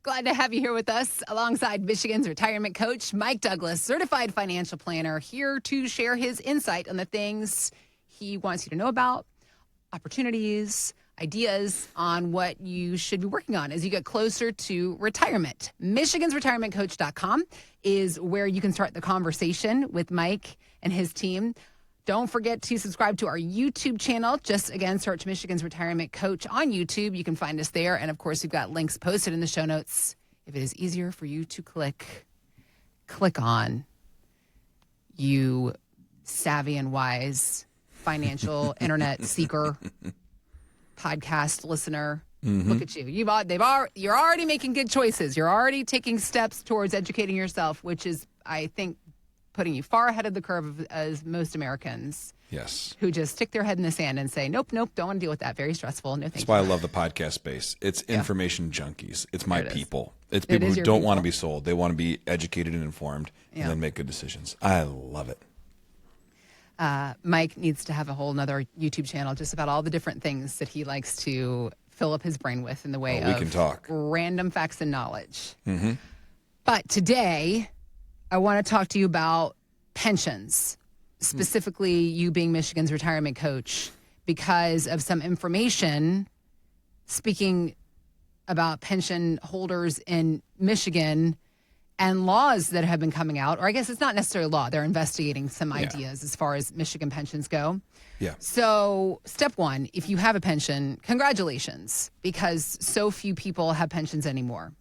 Glad to have you here with us alongside Michigan's retirement coach, Mike Douglas, certified financial planner, here to share his insight on the things he wants you to know about, opportunities, ideas on what you should be working on as you get closer to retirement. MichigansRetirementCoach.com is where you can start the conversation with Mike and his team. Don't forget to subscribe to our YouTube channel. Just, again, search Michigan's Retirement Coach on YouTube. You can find us there. And, of course, we've got links posted in the show notes. If it is easier for you to click on, you savvy and wise financial internet seeker, podcast listener. Look at you. You're already making good choices. You're already taking steps towards educating yourself, which is, I think, putting you far ahead of the curve as most Americans. Yes. Who just stick their head in the sand and say, nope, don't want to deal with that. Very stressful. No, thank you. That's why I love the podcast space. It's information junkies. It's my people. It's people who don't want to be sold. They want to be educated and informed and then make good decisions. I love it. Mike needs to have a whole nother YouTube channel just about all the different things that he likes to fill up his brain with in the way of can talk. Random facts and knowledge. But today, I want to talk to you about pensions, specifically you being Michigan's retirement coach, because of some information speaking about pension holders in Michigan and laws that have been coming out, or I guess it's not necessarily law. They're investigating some ideas as far as Michigan pensions go. Yeah. So step one, if you have a pension, congratulations, because so few people have pensions anymore.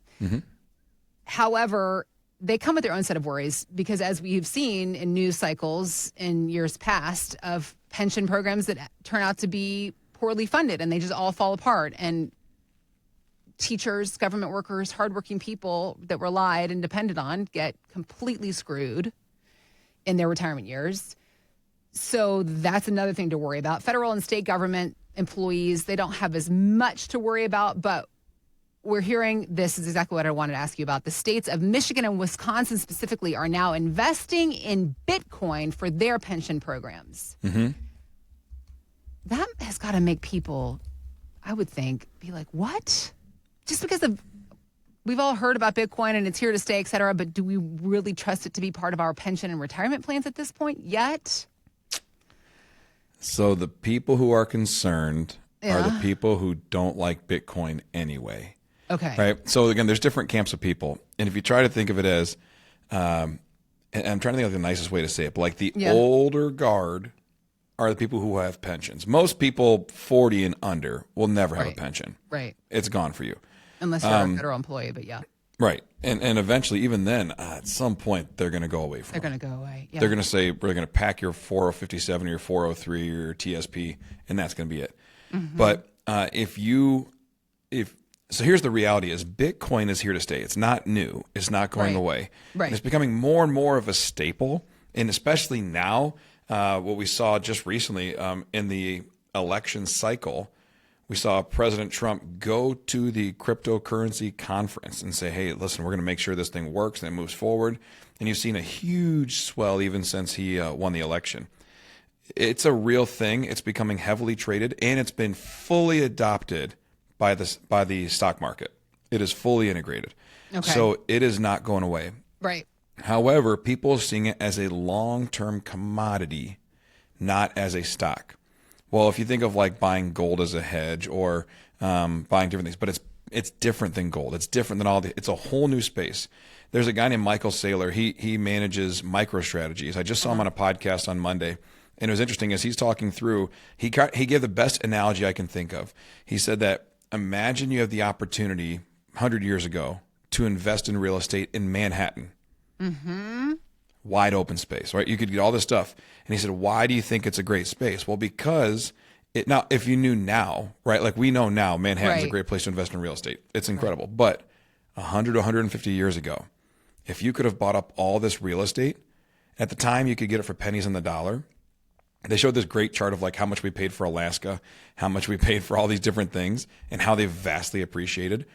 However, they come with their own set of worries because, as we've seen in news cycles in years past, of pension programs that turn out to be poorly funded and they just all fall apart. And teachers, government workers, hardworking people that relied and depended on get completely screwed in their retirement years. So that's another thing to worry about. Federal and state government employees, they don't have as much to worry about, but we're hearing, this is exactly what I wanted to ask you about. The states of Michigan and Wisconsin specifically are now investing in Bitcoin for their pension programs. That has got to make people, I would think, be like, what? Just because we've all heard about Bitcoin and it's here to stay, et cetera, but do we really trust it to be part of our pension and retirement plans at this point yet? So the people who are concerned are the people who don't like Bitcoin anyway. Okay. Right. So again, there's different camps of people. And if you try to think of it as, and I'm trying to think of the nicest way to say it, but like the older guard are the people who have pensions. Most people 40 and under will never have a pension. Right. It's gone for you. Unless you're a federal employee, but yeah. Right. And eventually, even then, at some point, they're going to go away from it. They're going to go away. Yeah. They're going to say, we're going to pack your 4057 or your 403 or your TSP, and that's going to be it. But so here's the reality is Bitcoin is here to stay. It's not new. It's not going away. Right. And it's becoming more and more of a staple. And especially now, what we saw just recently in the election cycle, we saw President Trump go to the cryptocurrency conference and say, hey, listen, we're going to make sure this thing works and it moves forward. And you've seen a huge swell even since he won the election. It's a real thing. It's becoming heavily traded, and it's been fully adopted by the stock market. It is fully integrated. Okay. So it is not going away. Right. However, people are seeing it as a long-term commodity, not as a stock. Well, if you think of like buying gold as a hedge or buying different things, but it's different than gold. It's different than it's a whole new space. There's a guy named Michael Saylor. He manages MicroStrategies. I just saw him on a podcast on Monday. And it was interesting as he's talking through, he gave the best analogy I can think of. He said that imagine you have the opportunity 100 years ago to invest in real estate in Manhattan. Wide open space, right? You could get all this stuff. And he said, why do you think it's a great space? Well, because if you knew now, right? Like we know now, Manhattan's a great place to invest in real estate. It's incredible. But 100 to 150 years ago, if you could have bought up all this real estate, at the time you could get it for pennies on the dollar. They showed this great chart of like how much we paid for Alaska, how much we paid for all these different things, and how they've vastly appreciated.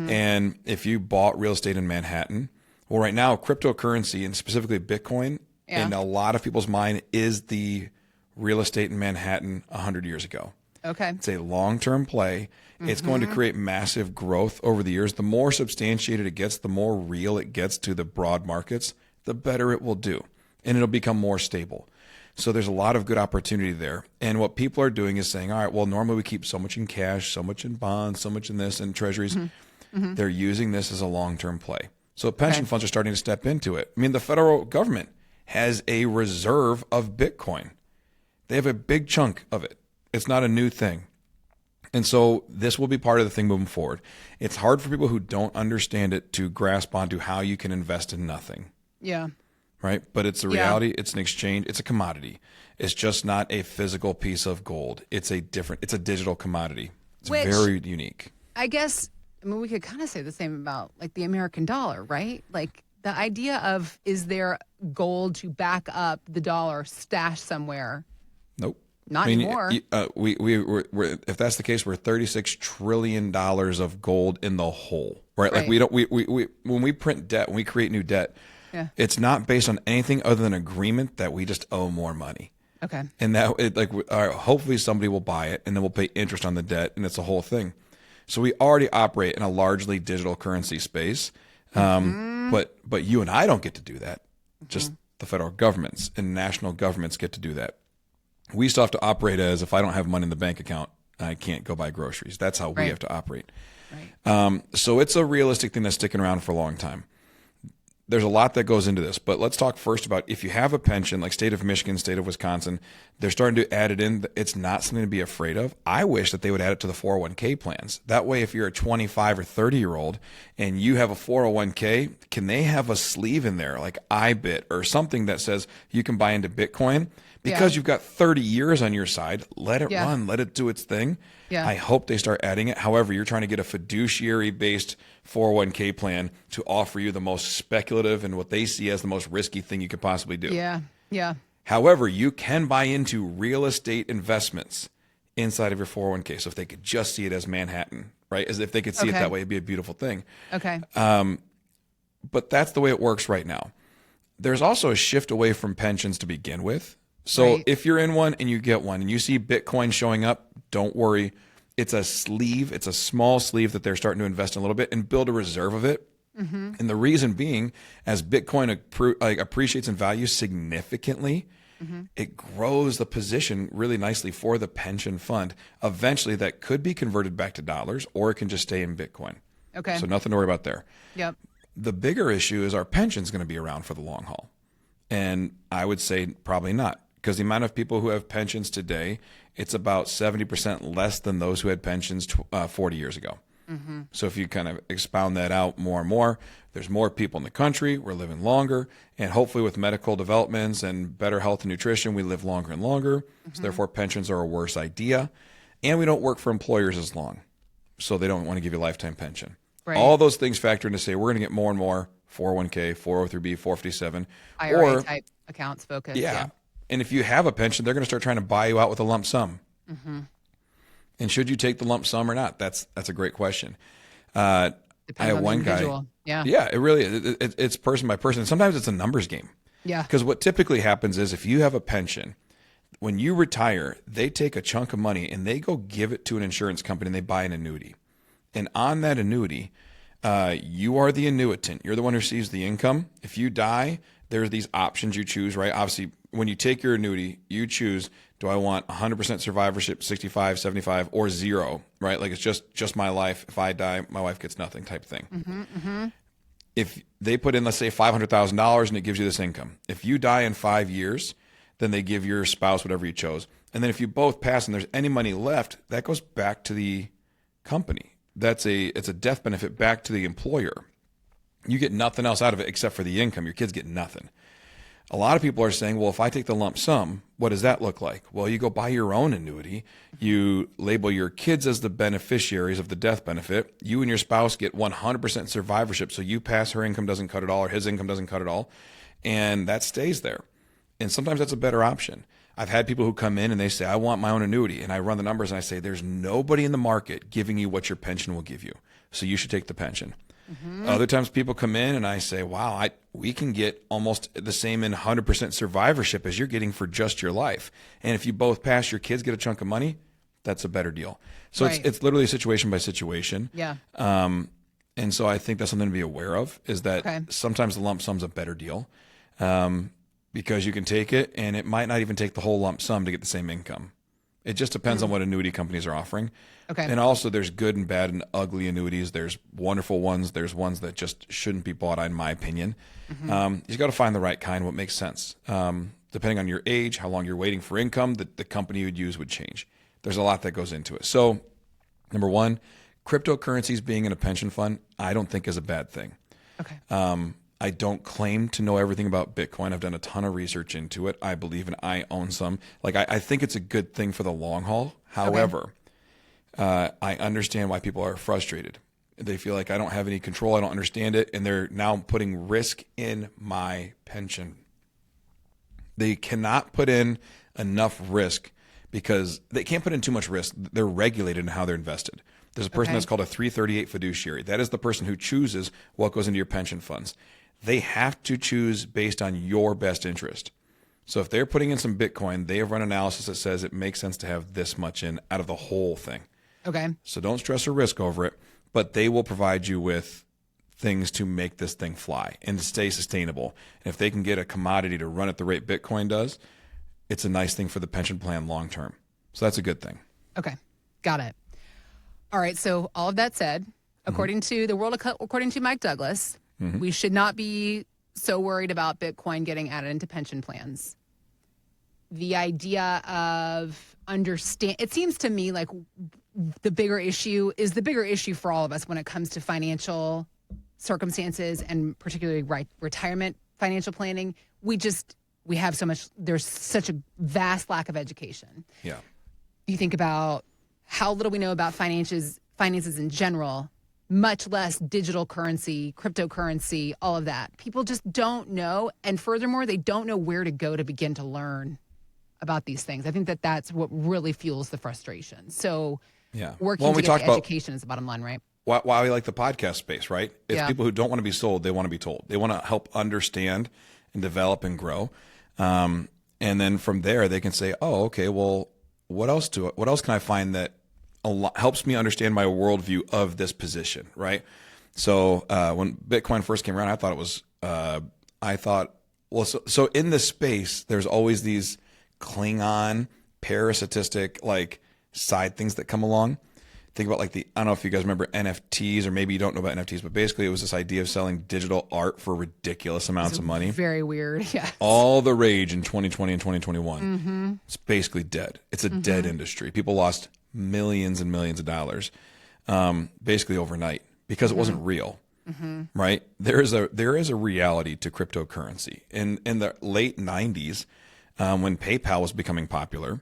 And if you bought real estate in Manhattan, well, right now, cryptocurrency and specifically Bitcoin, in a lot of people's mind, is the real estate in Manhattan 100 years ago. Okay. It's a long-term play. It's going to create massive growth over the years. The more substantiated it gets, the more real it gets to the broad markets, the better it will do. And it'll become more stable. So there's a lot of good opportunity there. And what people are doing is saying, all right, well, normally we keep so much in cash, so much in bonds, so much in this, and treasuries. They're using this as a long-term play. So pension funds are starting to step into it. I mean, the federal government has a reserve of Bitcoin. They have a big chunk of it. It's not a new thing. And so this will be part of the thing moving forward. It's hard for people who don't understand it to grasp onto how you can invest in nothing. Yeah. Right? But it's a reality. It's an exchange. It's a commodity. It's just not a physical piece of gold. It's a digital commodity. It's very unique. I guess, we could kind of say the same about like the American dollar, right? Like the idea of, is there gold to back up the dollar stashed somewhere? Nope. Not anymore. We're, if that's the case, we're $36 trillion of gold in the hole, right? Like when we print debt, when we create new debt, it's not based on anything other than agreement that we just owe more money. Okay. And hopefully somebody will buy it and then we'll pay interest on the debt and it's a whole thing. So we already operate in a largely digital currency space. But you and I don't get to do that. Just the federal governments and national governments get to do that. We still have to operate as, if I don't have money in the bank account, I can't go buy groceries. That's how we have to operate. Right. So it's a realistic thing that's sticking around for a long time. There's a lot that goes into this, but let's talk first about if you have a pension, like state of Michigan, state of Wisconsin, they're starting to add it in. It's not something to be afraid of. I wish that they would add it to the 401k plans. That way, if you're a 25 or 30-year-old and you have a 401k, can they have a sleeve in there like iBit or something that says you can buy into Bitcoin? Because you've got 30 years on your side, let it run, let it do its thing. Yeah. I hope they start adding it. However, you're trying to get a fiduciary-based 401k plan to offer you the most speculative and what they see as the most risky thing you could possibly do. Yeah, yeah. However, you can buy into real estate investments inside of your 401k. So if they could just see it as Manhattan, right? As if they could see it that way, it'd be a beautiful thing. Okay. But that's the way it works right now. There's also a shift away from pensions to begin with. So if you're in one and you get one and you see Bitcoin showing up, don't worry. It's a sleeve. It's a small sleeve that they're starting to invest in a little bit and build a reserve of it. And the reason being, as Bitcoin appreciates in value significantly, it grows the position really nicely for the pension fund. Eventually, that could be converted back to dollars, or it can just stay in Bitcoin. Okay. So nothing to worry about there. Yep. The bigger issue is, our pension's going to be around for the long haul? And I would say probably not. Because the amount of people who have pensions today, it's about 70% less than those who had pensions 40 years ago. So if you kind of expound that out more and more, there's more people in the country, we're living longer, and hopefully with medical developments and better health and nutrition, we live longer and longer. So therefore, pensions are a worse idea. And we don't work for employers as long. So they don't want to give you a lifetime pension. Right. All those things factor in to say we're going to get more and more 401k, 403b, 457. IRA type accounts focus. Yeah. And if you have a pension, they're going to start trying to buy you out with a lump sum. And should you take the lump sum or not? That's a great question. I have one guy. Yeah, it really is. It's person by person. Sometimes it's a numbers game. Yeah. Because what typically happens is, if you have a pension, when you retire, they take a chunk of money and they go give it to an insurance company and they buy an annuity. And on that annuity, you are the annuitant. You're the one who receives the income. If you die, there's these options you choose, right? Obviously, when you take your annuity, you choose, do I want 100% survivorship, 65, 75, or zero, right? Like, it's just my life. If I die, my wife gets nothing type thing. If they put in, let's say, $500,000 and it gives you this income. If you die in 5 years, then they give your spouse whatever you chose. And then if you both pass and there's any money left, that goes back to the company. It's a death benefit back to the employer. You get nothing else out of it except for the income. Your kids get nothing. A lot of people are saying, well, if I take the lump sum, what does that look like? Well, you go buy your own annuity. You label your kids as the beneficiaries of the death benefit. You and your spouse get 100% survivorship. So you pass, her income doesn't cut it all, or his income doesn't cut it all. And that stays there. And sometimes that's a better option. I've had people who come in and they say, I want my own annuity. And I run the numbers and I say, there's nobody in the market giving you what your pension will give you. So you should take the pension. Other times people come in and I say, wow, we can get almost the same in 100% survivorship as you're getting for just your life. And if you both pass, your kids get a chunk of money, that's a better deal. So Right. it's literally situation by situation. Yeah. And so I think that's something to be aware of, is that Okay. sometimes the lump sum's a better deal, because you can take it and it might not even take the whole lump sum to get the same income. It just depends on what annuity companies are offering. Okay. And also there's good and bad and ugly annuities. There's wonderful ones. There's ones that just shouldn't be bought, in my opinion. You've got to find the right kind, what makes sense. Depending on your age, how long you're waiting for income, the company you would use would change. There's a lot that goes into it. So number one, cryptocurrencies being in a pension fund, I don't think is a bad thing. Okay. I don't claim to know everything about Bitcoin. I've done a ton of research into it. I believe and I own some. Like I think it's a good thing for the long haul. However, I understand why people are frustrated. They feel like I don't have any control. I don't understand it. And they're now putting risk in my pension. They cannot put in enough risk because they can't put in too much risk. They're regulated in how they're invested. There's a person that's called a 338 fiduciary. That is the person who chooses what goes into your pension funds. They have to choose based on your best interest. So if they're putting in some Bitcoin, they have run analysis that says it makes sense to have this much in out of the whole thing. Okay. So don't stress or risk over it, but they will provide you with things to make this thing fly and to stay sustainable. And if they can get a commodity to run at the rate Bitcoin does, it's a nice thing for the pension plan long term. So that's a good thing. Okay. Got it. All right. So all of that said, according to the world, according to Mike Douglas, we should not be so worried about Bitcoin getting added into pension plans. The idea of it seems to me like the bigger issue for all of us when it comes to financial circumstances and particularly retirement financial planning. There's such a vast lack of education. Yeah. You think about how little we know about finances in general, much less digital currency, cryptocurrency, all of that. People just don't know. And furthermore, they don't know where to go to begin to learn about these things. I think that's what really fuels the frustration. So working to get the education is the bottom line, right? Why we like the podcast space, right? It's people who don't want to be sold, they want to be told. They want to help understand and develop and grow. And then from there, they can say, oh, okay, well, what else can I find that helps me understand my worldview of this position, right? So when Bitcoin first came around, so in this space, there's always these Klingon parasitistic like side things that come along. Think about like I don't know if you guys remember NFTs, or maybe you don't know about NFTs, but basically it was this idea of selling digital art for ridiculous amounts of money. Very weird. Yeah. All the rage in 2020 and 2021. It's basically dead. It's a dead industry. People lost millions and millions of dollars, basically overnight because it wasn't real. Right? There is a reality to cryptocurrency. In the late 90s, when PayPal was becoming popular,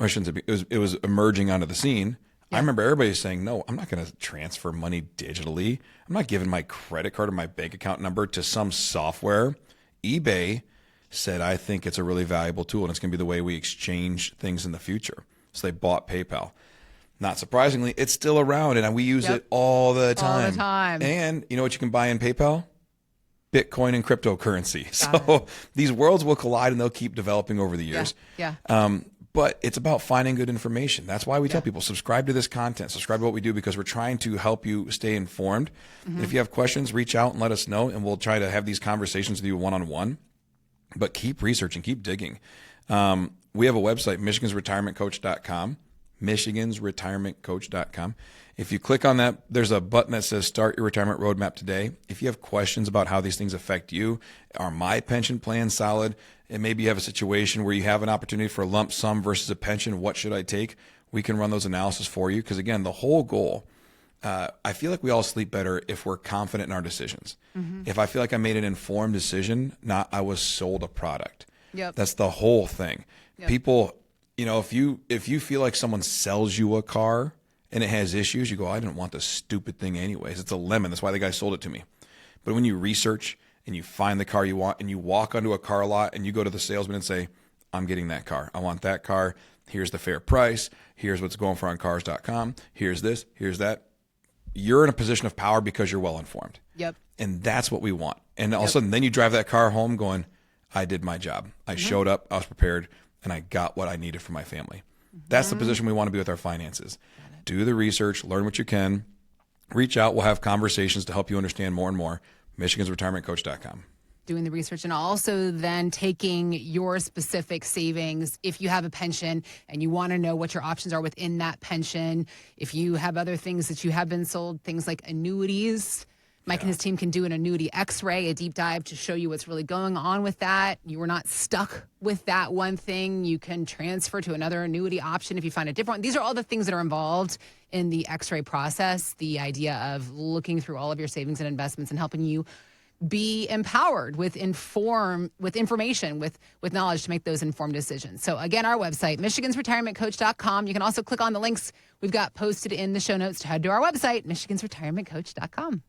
it was emerging onto the scene. I remember everybody saying, no, I'm not going to transfer money digitally. I'm not giving my credit card or my bank account number to some software. eBay said, I think it's a really valuable tool and it's going to be the way we exchange things in the future. So they bought PayPal. Not surprisingly, it's still around and we use it all the time. All the time. And you know what you can buy in PayPal? Bitcoin and cryptocurrency. So these worlds will collide and they'll keep developing over the years. Yeah. But it's about finding good information. That's why we tell people, subscribe to this content, subscribe to what we do, because we're trying to help you stay informed. If you have questions, reach out and let us know, and we'll try to have these conversations with you one-on-one. But keep researching, keep digging. We have a website, michigansretirementcoach.com, michigansretirementcoach.com. If you click on that, there's a button that says Start Your Retirement Roadmap Today. If you have questions about how these things affect you, are my pension plans solid? And maybe you have a situation where you have an opportunity for a lump sum versus a pension. What should I take? We can run those analysis for you. Because again, the whole goal, I feel like we all sleep better if we're confident in our decisions. If I feel like I made an informed decision, not I was sold a product. That's the whole thing. People, if you feel like someone sells you a car and it has issues, you go, I didn't want this stupid thing anyways. It's a lemon. That's why the guy sold it to me. But when you research and you find the car you want and you walk onto a car lot and you go to the salesman and say, I'm getting that car. I want that car. Here's the fair price. Here's what's going for on cars.com. Here's this. Here's that. You're in a position of power because you're well informed. And that's what we want. And all of a sudden, then you drive that car home going, I did my job. I showed up. I was prepared. And I got what I needed for my family. That's the position we want to be with our finances. Do the research, learn what you can, reach out. We'll have conversations to help you understand more and more. MichigansRetirementCoach.com. Doing the research and also then taking your specific savings. If you have a pension and you want to know what your options are within that pension, if you have other things that you have been sold, things like annuities, Mike and his team can do an annuity x-ray, a deep dive to show you what's really going on with that. You are not stuck with that one thing. You can transfer to another annuity option if you find a different one. These are all the things that are involved in the x-ray process, the idea of looking through all of your savings and investments and helping you be empowered with information, with knowledge to make those informed decisions. So again, our website, MichigansRetirementCoach.com. You can also click on the links we've got posted in the show notes to head to our website, MichigansRetirementCoach.com.